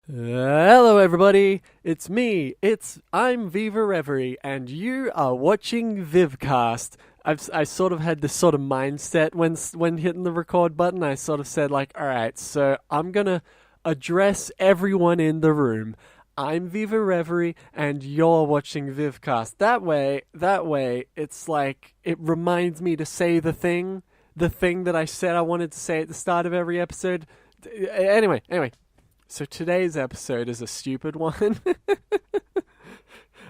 Hello everybody, it's me, I'm Viva Reverie, and you are watching Vivcast. I sort of had this sort of mindset when hitting the record button. I sort of said like, alright, so I'm gonna address everyone in the room. I'm Viva Reverie, and you're watching Vivcast. That way, it's like, it reminds me to say the thing that I said I wanted to say at the start of every episode. Anyway, so today's episode is a stupid one,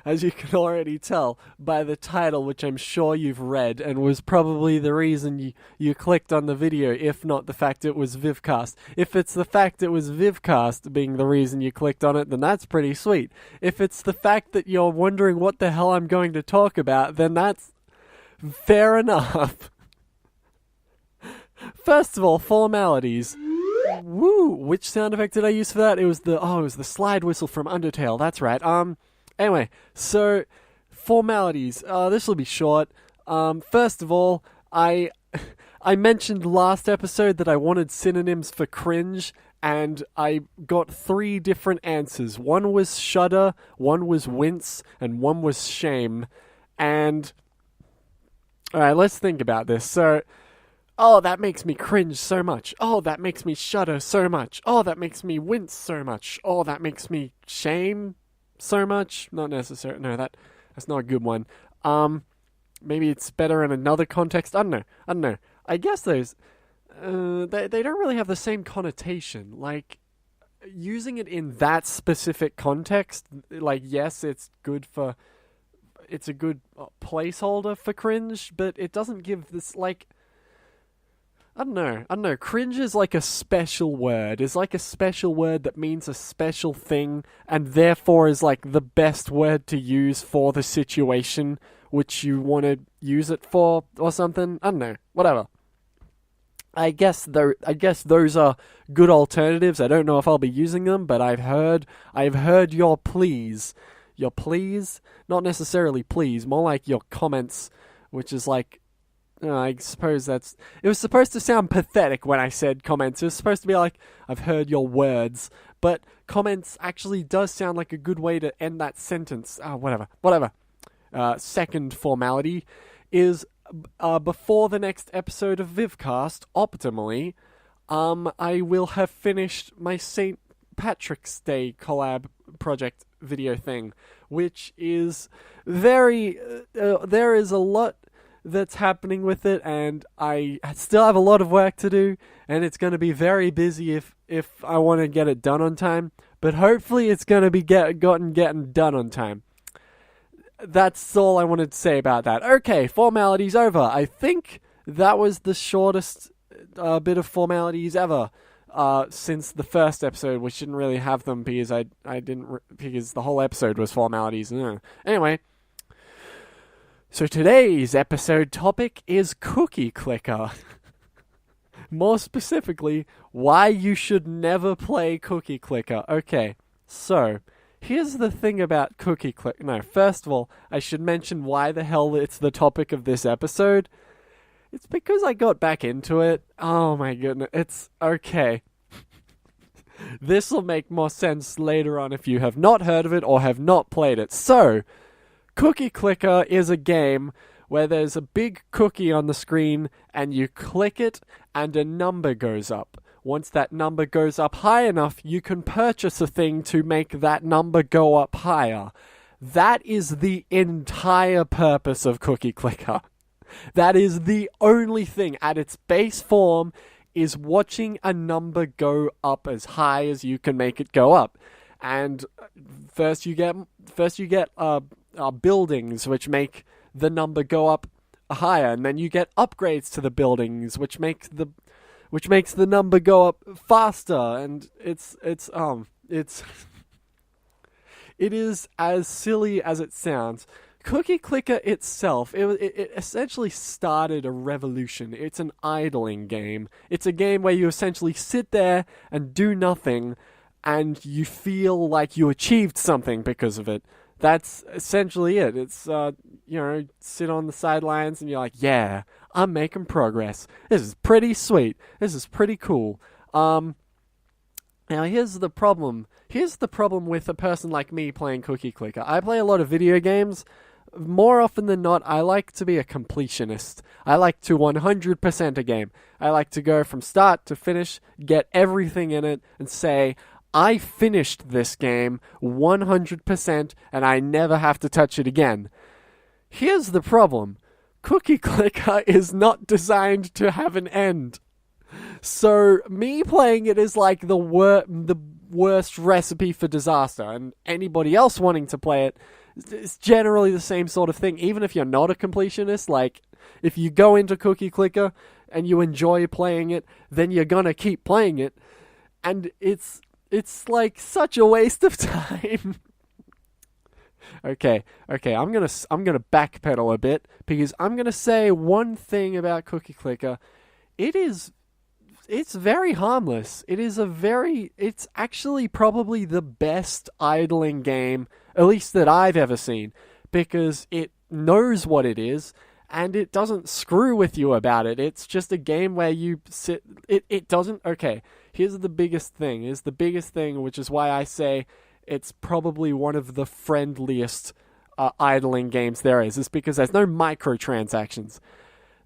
as you can already tell by the title, which I'm sure you've read and was probably the reason you clicked on the video, if not the fact it was Vivcast. If it's the fact it was Vivcast being the reason you clicked on it, then that's pretty sweet. If it's the fact that you're wondering what the hell I'm going to talk about, then that's fair enough. First of all, formalities. Woo! Which sound effect did I use for that? It was the slide whistle from Undertale. That's right. Anyway, so formalities. This will be short. First of all, I I mentioned last episode that I wanted synonyms for cringe, and I got 3 different answers. One was shudder, one was wince, and one was shame. And all right, let's think about this. So, oh, that makes me cringe so much. Oh, that makes me shudder so much. Oh, that makes me wince so much. Oh, that makes me shame so much. Not necessary. No, that's not a good one. Maybe it's better in another context. I don't know. I guess those they don't really have the same connotation. Like, using it in that specific context, like, yes, it's a good placeholder for cringe, but it doesn't give this, like, I don't know. Cringe is like a special word. It's like a special word that means a special thing, and therefore is like the best word to use for the situation which you want to use it for, or something. I don't know. Whatever. I guess those are good alternatives. I don't know if I'll be using them, but I've heard your pleas. Your pleas? Not necessarily pleas, more like your comments, which is like, I suppose it was supposed to sound pathetic when I said comments. It was supposed to be like, I've heard your words. But comments actually does sound like a good way to end that sentence. Whatever. Second formality is, before the next episode of Vivcast, optimally, I will have finished my St. Patrick's Day collab project video thing, which is very, there is a lot that's happening with it, and I still have a lot of work to do, and it's going to be very busy if I want to get it done on time, but hopefully it's going to be getting done on time. That's all I wanted to say about that. Okay, formalities over. I think that was the shortest bit of formalities ever since the first episode, which didn't really have them because because the whole episode was formalities. Anyway, so today's episode topic is Cookie Clicker. More specifically, why you should never play Cookie Clicker. Okay, so here's the thing about Cookie Clicker. No, first of all, I should mention why the hell it's the topic of this episode. It's because I got back into it. Oh my goodness, it's okay. This will make more sense later on if you have not heard of it or have not played it. So, Cookie Clicker is a game where there's a big cookie on the screen and you click it and a number goes up. Once that number goes up high enough, you can purchase a thing to make that number go up higher. That is the entire purpose of Cookie Clicker. That is the only thing at its base form, is watching a number go up as high as you can make it go up. And first you get buildings which make the number go up higher, and then you get upgrades to the buildings which makes the number go up faster, and it is as silly as it sounds. Cookie Clicker itself, it essentially started a revolution. It's an idling game. It's a game where you essentially sit there and do nothing, and you feel like you achieved something because of it. That's essentially it. It's, sit on the sidelines and you're like, yeah, I'm making progress. This is pretty sweet. This is pretty cool. Now, here's the problem. Here's the problem with a person like me playing Cookie Clicker. I play a lot of video games. More often than not, I like to be a completionist. I like to 100% a game. I like to go from start to finish, get everything in it, and say, I finished this game 100%, and I never have to touch it again. Here's the problem. Cookie Clicker is not designed to have an end. So me playing it is like the worst recipe for disaster, and anybody else wanting to play it, it's generally the same sort of thing. Even if you're not a completionist, like if you go into Cookie Clicker and you enjoy playing it, then you're gonna keep playing it, and it's like such a waste of time. Okay, I'm gonna backpedal a bit because I'm gonna say one thing about Cookie Clicker. It's very harmless. It's actually probably the best idling game, at least that I've ever seen, because it knows what it is, and it doesn't screw with you about it. It's just a game where you sit, it doesn't, okay, here's the biggest thing, which is why I say it's probably one of the friendliest idling games there is because there's no microtransactions.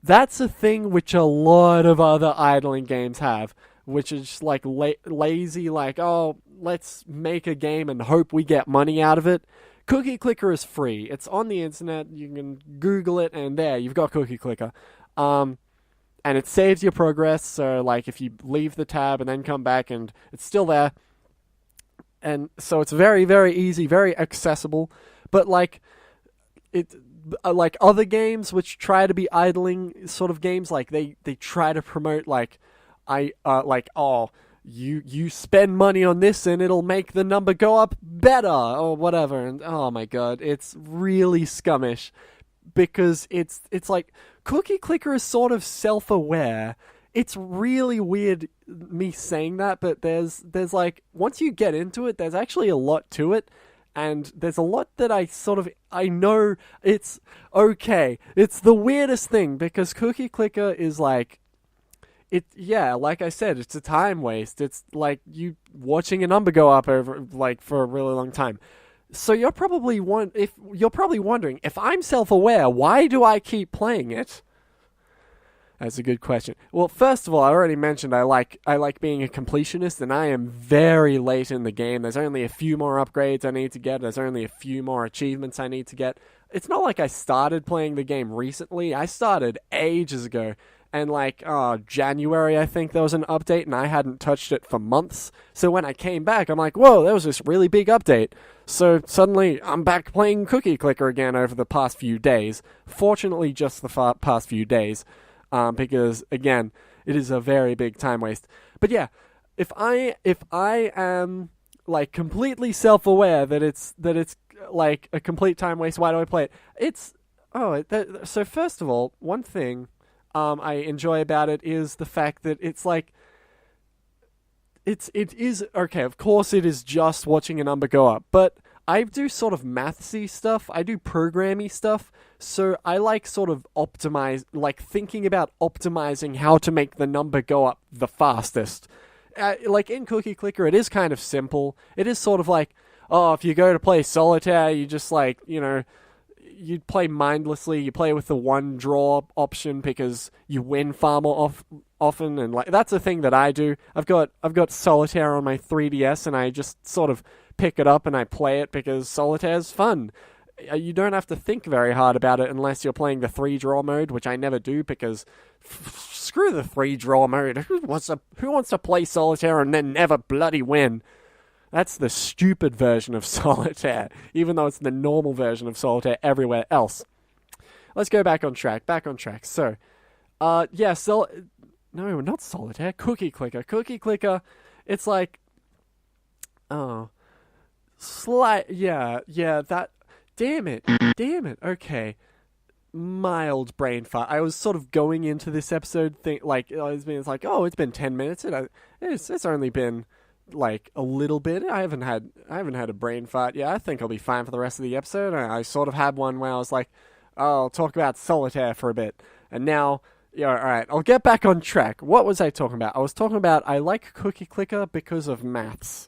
That's a thing which a lot of other idling games have, which is just like lazy, like, oh, let's make a game and hope we get money out of it. Cookie Clicker is free. It's on the internet. You can Google it, and there, you've got Cookie Clicker. And it saves your progress, so like if you leave the tab and then come back and it's still there. And so it's very, very easy, very accessible. But like other games which try to be idling sort of games, like they try to promote you spend money on this and it'll make the number go up better or whatever, and oh my god, it's really scummish because it's like Cookie Clicker is sort of self-aware. It's really weird me saying that, but there's like, once you get into it, there's actually a lot to it. And there's a lot that I know it's okay. It's the weirdest thing because Cookie Clicker is like, like I said, it's a time waste. It's like you watching a number go up over like for a really long time. So you're probably wondering, if I'm self-aware, why do I keep playing it? That's a good question. Well, first of all, I already mentioned I like being a completionist, and I am very late in the game. There's only a few more upgrades I need to get. There's only a few more achievements I need to get. It's not like I started playing the game recently. I started ages ago. And like, January, I think there was an update, and I hadn't touched it for months. So when I came back, I'm like, whoa, there was this really big update. So suddenly, I'm back playing Cookie Clicker again over the past few days. Fortunately, just the past few days. Because again, it is a very big time waste. But yeah, if I am like completely self-aware that it's like a complete time waste, why do I play it? So first of all, one thing I enjoy about it is the fact that it's like it is okay. Of course, it is just watching a number go up, but I do sort of mathsy stuff. I do programmy stuff. So I like sort of thinking about optimizing how to make the number go up the fastest. Like in Cookie Clicker, it is kind of simple. It is sort of like, if you go to play solitaire, you just you play mindlessly. You play with the one draw option because you win far more often, and like that's a thing that I do. I've got solitaire on my 3DS, and I just sort of pick it up and I play it because solitaire's fun. You don't have to think very hard about it unless you're playing the 3-draw mode, which I never do because screw the 3-draw mode. Who wants to play solitaire and then never bloody win? That's the stupid version of solitaire, even though it's the normal version of solitaire everywhere else. Let's go back on track. So, no, not solitaire. Cookie Clicker. Cookie Clicker, it's like, that. Damn it. Okay. Mild brain fart. I was sort of going into this episode it's been 10 minutes, and it's only been like a little bit. I haven't had a brain fart yet. I think I'll be fine for the rest of the episode. I sort of had one where I was like, I'll talk about solitaire for a bit, and now Yeah, alright, I'll get back on track. What was I talking about? I was talking about I like Cookie Clicker because of maths.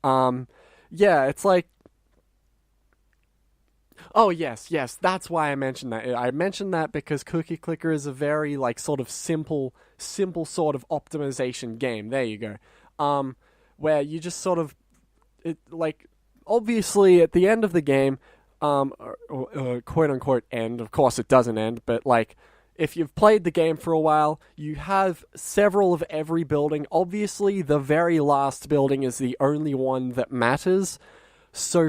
Yeah, it's like... Oh, yes, that's why I mentioned that. I mentioned that because Cookie Clicker is a very, like, sort of simple sort of optimization game. There you go. Where you just sort of... like, obviously, at the end of the game, quote-unquote end, of course it doesn't end, but, like... If you've played the game for a while, you have several of every building. Obviously, the very last building is the only one that matters. So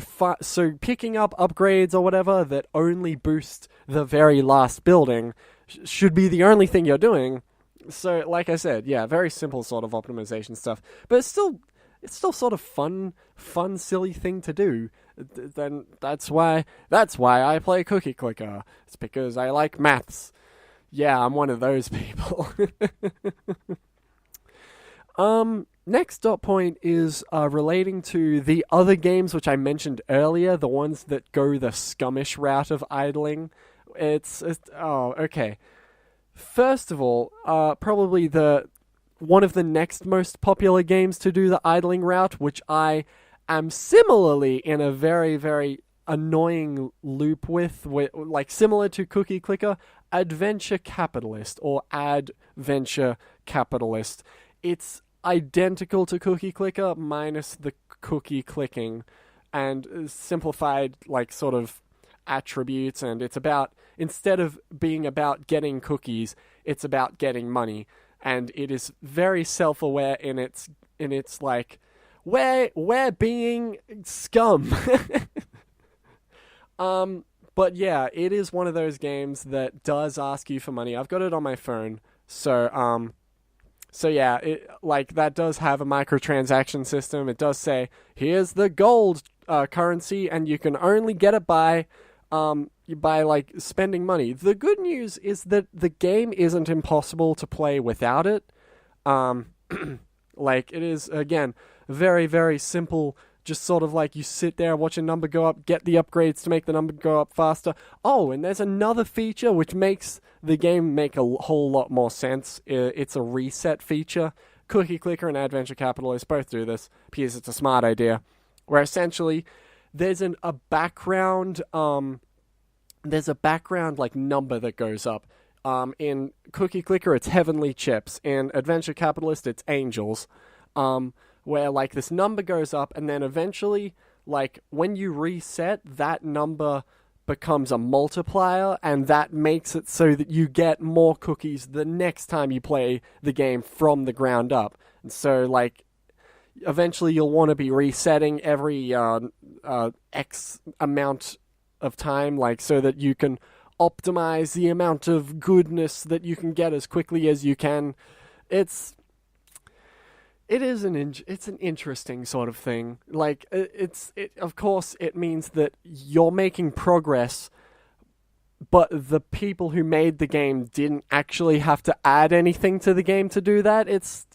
picking up upgrades or whatever that only boost the very last building should be the only thing you're doing. So, like I said, yeah, very simple sort of optimization stuff. But it's still sort of fun, silly thing to do. Then that's why I play Cookie Clicker. It's because I like maths. Yeah, I'm one of those people. Next dot point is relating to the other games which I mentioned earlier, the ones that go the scummish route of idling. Okay. First of all, probably one of the next most popular games to do the idling route, which I am similarly in a very, very annoying loop with like similar to Cookie Clicker, Adventure Capitalist or Adventure Capitalist. It's identical to Cookie Clicker minus the cookie clicking and simplified like sort of attributes, and it's about, instead of being about getting cookies, it's about getting money, and it is very self-aware in its like we're being scum. But yeah, it is one of those games that does ask you for money. I've got it on my phone, so yeah, that does have a microtransaction system. It does say, here's the gold currency, and you can only get it by like spending money. The good news is that the game isn't impossible to play without it. Like, it is, again, very, very simple. Just sort of like you sit there, watch a number go up, get the upgrades to make the number go up faster. Oh, and there's another feature which makes the game make a whole lot more sense. It's a reset feature. Cookie Clicker and Adventure Capitalist both do this because it's a smart idea. Where essentially there's a background like number that goes up. In Cookie Clicker it's heavenly chips. In Adventure Capitalist it's angels. Where like this number goes up, and then eventually, like when you reset, that number becomes a multiplier, and that makes it so that you get more cookies the next time you play the game from the ground up. And so like eventually you'll want to be resetting every X amount of time, like so that you can optimize the amount of goodness that you can get as quickly as you can. It's an interesting sort of thing. Like, of course, it means that you're making progress, but the people who made the game didn't actually have to add anything to the game to do that. It's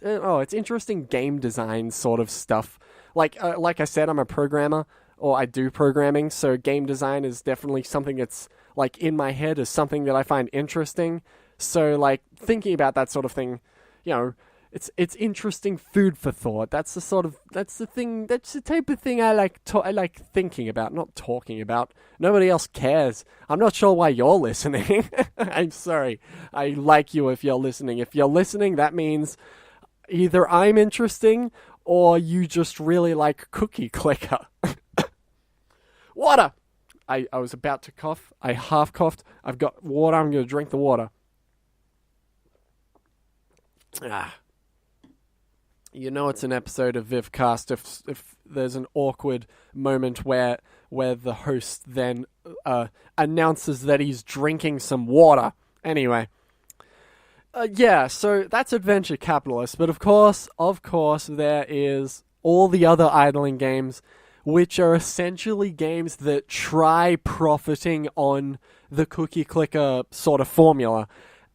interesting game design sort of stuff. Like I said, I'm a programmer, or I do programming, so game design is definitely something that's, like, in my head is something that I find interesting. So, like, thinking about that sort of thing, you know, It's interesting food for thought. That's the type of thing I like thinking about, not talking about. Nobody else cares. I'm not sure why you're listening. I'm sorry. I like you if you're listening. If you're listening, that means either I'm interesting or you just really like Cookie Clicker. Water! I was about to cough. I half coughed. I've got water. I'm going to drink the water. You know it's an episode of Vivcast if there's an awkward moment where the host then announces that he's drinking some water. Anyway. Yeah, so that's Adventure Capitalist. But of course, there is all the other idling games, which are essentially games that try profiting on the Cookie Clicker sort of formula.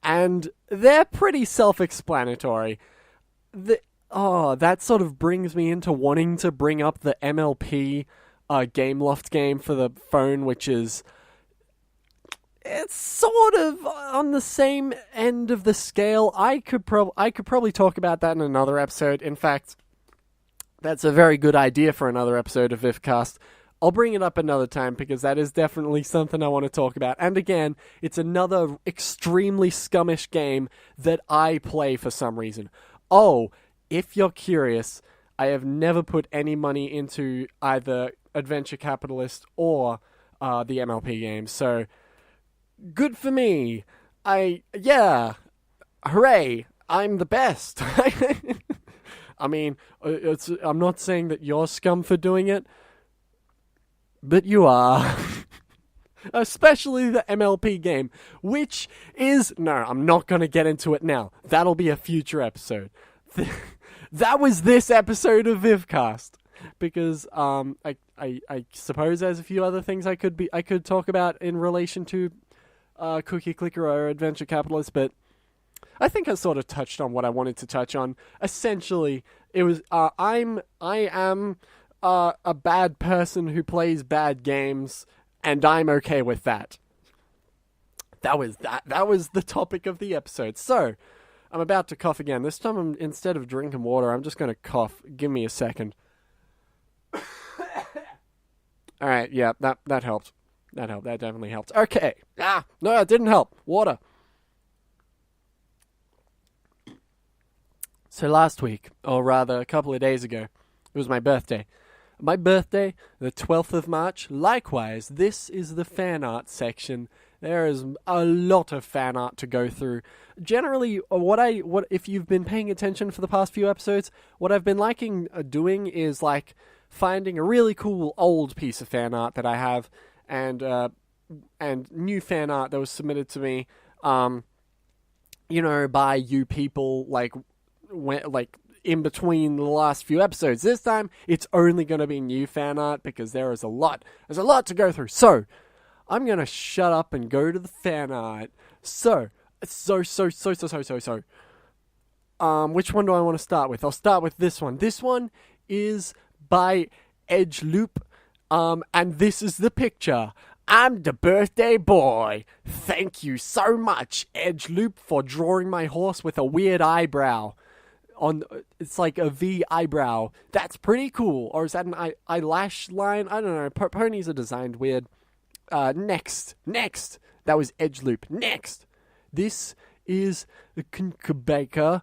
And they're pretty self-explanatory. That sort of brings me into wanting to bring up the MLP Gameloft game for the phone, which is... it's sort of on the same end of the scale. I could probably talk about that in another episode. In fact, that's a very good idea for another episode of Vivcast. I'll bring it up another time because that is definitely something I want to talk about. And again, it's another extremely scummish game that I play for some reason. Oh, if you're curious, I have never put any money into either Adventure Capitalist or the MLP game. So, good for me. Hooray, I'm the best. I mean, I'm not saying that you're scum for doing it, but you are. Especially the MLP game, which is... No, I'm not going to get into it now. That'll be a future episode. That was this episode of Vivcast. Because I suppose there's a few other things I could talk about in relation to Cookie Clicker or Adventure Capitalist, but I think I sort of touched on what I wanted to touch on. Essentially, it was I am a bad person who plays bad games, and I'm okay with that. That was the topic of the episode. So, I'm about to cough again. This time, instead of drinking water, I'm just going to cough. Give me a second. Alright, yeah, that helped. That definitely helped. Okay. No, it didn't help. Water. So last week, or rather a couple of days ago, it was my birthday. My birthday, the 12th of March. Likewise, this is the fan art section. There is a lot of fan art to go through. Generally, what if you've been paying attention for the past few episodes, what I've been liking doing is like finding a really cool old piece of fan art that I have, and new fan art that was submitted to me, by you people, like in between the last few episodes. This time, it's only going to be new fan art because there's a lot to go through. So, I'm going to shut up and go to the fan art. So. Which one do I want to start with? I'll start with this one. This one is by Edgeloop, and this is the picture. I'm the birthday boy. Thank you so much, Edgeloop, for drawing my horse with a weird eyebrow. It's like a V eyebrow. That's pretty cool. Or is that an eyelash line? I don't know. Ponies are designed weird. Next. That was Edgeloop. Next. This is the Kukunkabaker,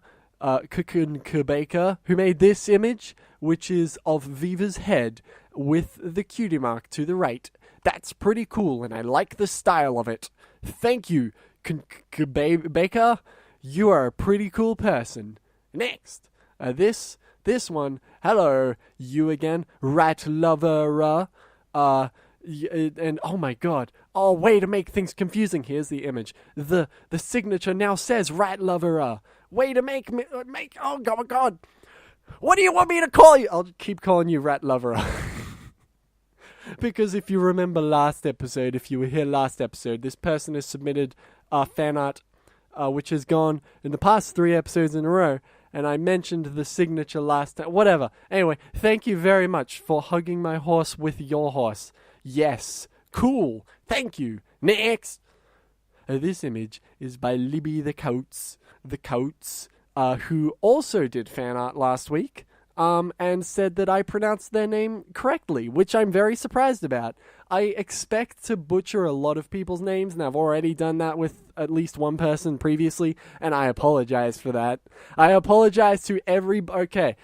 who made this image, which is of Viva's head with the cutie mark to the right. That's pretty cool, and I like the style of it. Thank you, Baker. You are a pretty cool person. Next, this one. Hello, you again, rat lover. And oh my god. Oh, way to make things confusing. Here's the image. The signature now says rat lover. Way to make oh god. What do you want me to call you? I'll keep calling you rat lover. Because if you remember last episode, if you were here last episode, this person has submitted fan art, which has gone in the past 3 episodes in a row, and I mentioned the signature last time. Whatever. Anyway, thank you very much for hugging my horse with your horse. Yes. Cool. Thank you. Next. This image is by Libby the Coates, who also did fan art last week, and said that I pronounced their name correctly, which I'm very surprised about. I expect to butcher a lot of people's names, and I've already done that with at least one person previously, and I apologize for that. I apologize to Okay,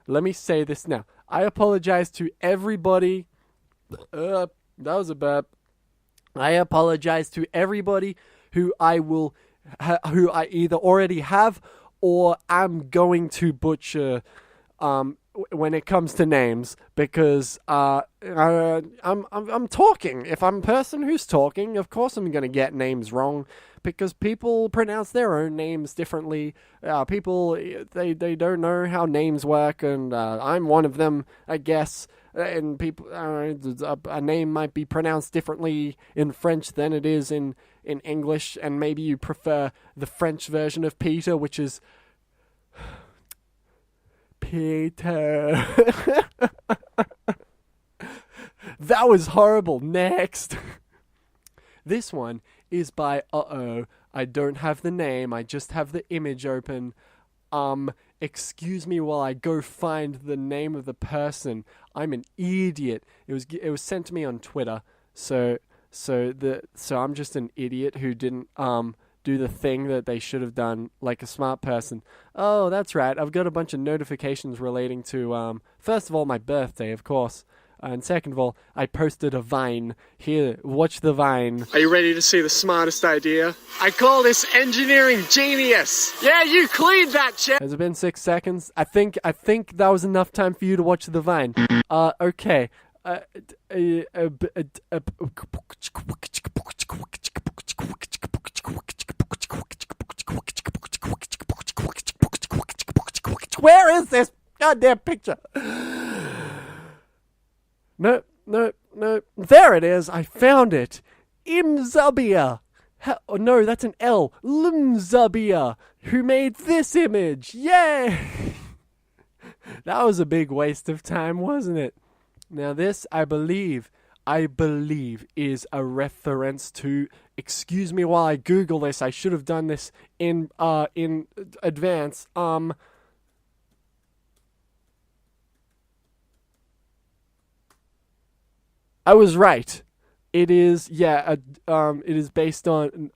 let me say this now. I apologize to everybody... that was a burp. I apologize to everybody who I either already have or am going to butcher when it comes to names, because I'm talking. If I'm a person who's talking, of course I'm going to get names wrong, because people pronounce their own names differently. People they don't know how names work, and I'm one of them, I guess. And people, a name might be pronounced differently in French than it is in English, and maybe you prefer the French version of Peter, which is Peter. That was horrible. Next. This one is by, I don't have the name, I just have the image open. Excuse me while I go find the name of the person. I'm an idiot. It was sent to me on Twitter. So I'm just an idiot who didn't do the thing that they should have done like a smart person. Oh, that's right. I've got a bunch of notifications relating to first of all my birthday, of course. And second of all, I posted a Vine. Here, watch the Vine. Are you ready to see the smartest idea? I call this engineering genius. Yeah, you cleaned that shit. Has it been 6 seconds? I think that was enough time for you to watch the Vine. Okay. Where is this goddamn picture? No. There it is. I found it. Imzabia. No, that's an L. Limzabia, who made this image. Yay! That was a big waste of time, wasn't it? Now this, I believe, is a reference to. Excuse me while I Google this. I should have done this in advance. I was right. It is, it is based on,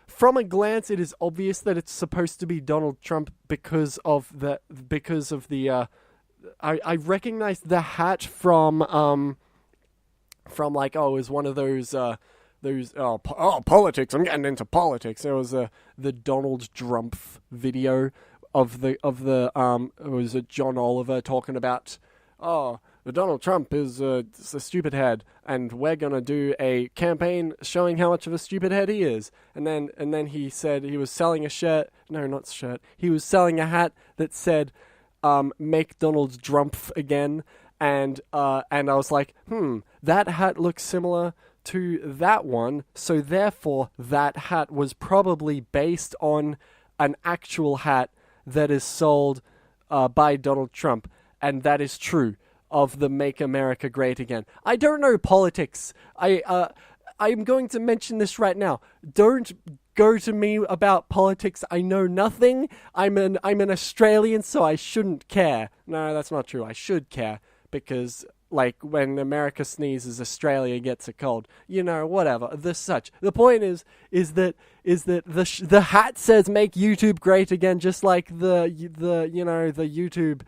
from a glance, it is obvious that it's supposed to be Donald Trump because of the, I recognized the hat from it was one of those politics. I'm getting into politics. There was the Donald Trump video of it was John Oliver talking about, Donald Trump is a stupid head, and we're gonna do a campaign showing how much of a stupid head he is. And then he said he was selling a shirt. No, not shirt. He was selling a hat that said, "Make Donald Trump again." And I was like, that hat looks similar to that one. So therefore, that hat was probably based on an actual hat that is sold by Donald Trump, and that is true. Of the Make America Great Again. I don't know politics. I'm going to mention this right now. Don't go to me about politics. I know nothing. I'm an Australian, so I shouldn't care. No, that's not true. I should care because, when America sneezes, Australia gets a cold. Whatever. The point is that the hat says "Make YouTube Great Again," just like the YouTube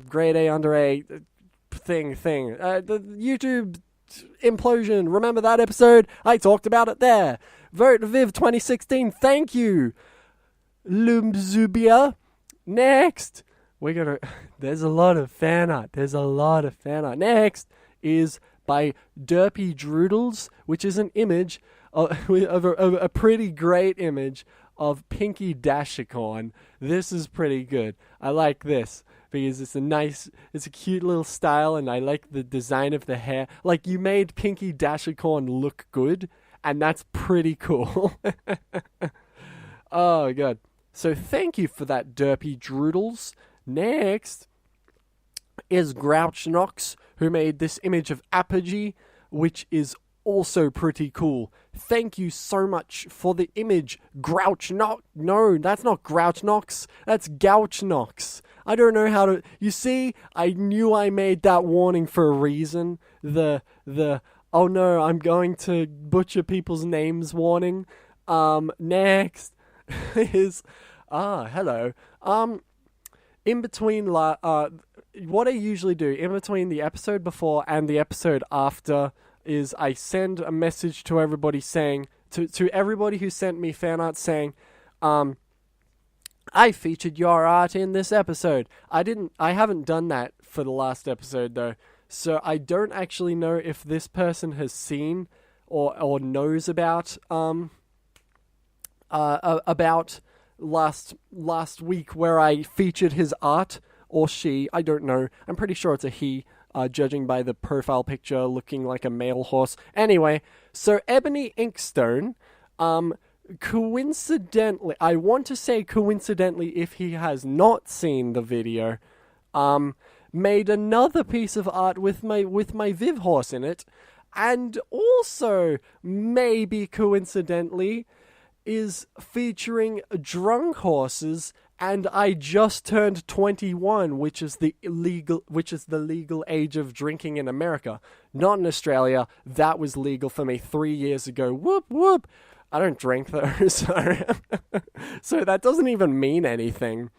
grade A under A. Thing. The YouTube implosion. Remember that episode? I talked about it there. Vote Viv 2016. Thank you. Lumzubia. Next. There's a lot of fan art. Next is by Derpy Droodles, which is an image of a pretty great image of Pinky Dashicorn. This is pretty good. I like this. Because it's a cute little style, and I like the design of the hair. You made Pinky Dashicorn look good, and that's pretty cool. Oh, God. So thank you for that, Derpy Droodles. Next is Grouch Knox, who made this image of Apogee, which is also pretty cool. Thank you so much for the image, Grouch Knox. No, that's not Grouch Knox. That's Gouch Knox. I don't know how to... You see, I knew I made that warning for a reason. The oh no, I'm going to butcher people's names warning. Next is... hello. In between... what I usually do, in between the episode before and the episode after, is I send a message to everybody saying... To everybody who sent me fan art saying... I featured your art in this episode. I haven't done that for the last episode though. So I don't actually know if this person has seen or knows about last week where I featured his art, or she, I don't know. I'm pretty sure it's a he, judging by the profile picture looking like a male horse. Anyway, so Ebony Inkstone, coincidentally, I want to say coincidentally if he has not seen the video, made another piece of art with my Viv horse in it, and also, maybe coincidentally, is featuring drunk horses, and I just turned 21, which is the legal age of drinking in America. Not in Australia. That was legal for me 3 years ago. Whoop whoop. I don't drink though, so that doesn't even mean anything.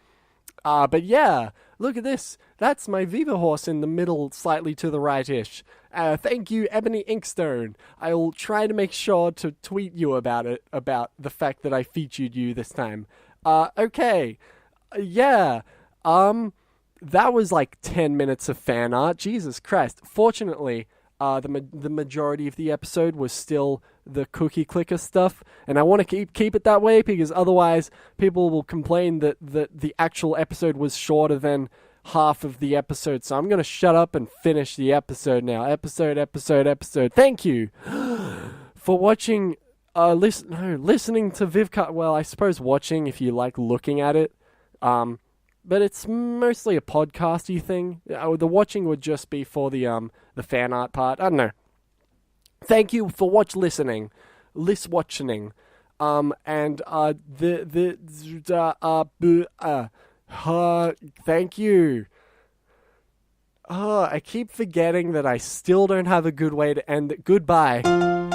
But yeah, look at this. That's my Viva horse in the middle, slightly to the right-ish. Thank you, Ebony Inkstone. I will try to make sure to tweet you about it, about the fact that I featured you this time. Okay. Yeah. That was like 10 minutes of fan art. Jesus Christ. Fortunately, the majority of the episode was still the cookie clicker stuff, and I want to keep it that way, because otherwise people will complain that the actual episode was shorter than half of the episode. So I'm going to shut up and finish the episode now. Episode. Thank you for watching, listening to Vivcast. Well, I suppose watching if you like looking at it. But it's mostly a podcasty thing. The watching would just be for the fan art part. I don't know. Thank you for watching. Thank you. I keep forgetting that I still don't have a good way to end it. Goodbye.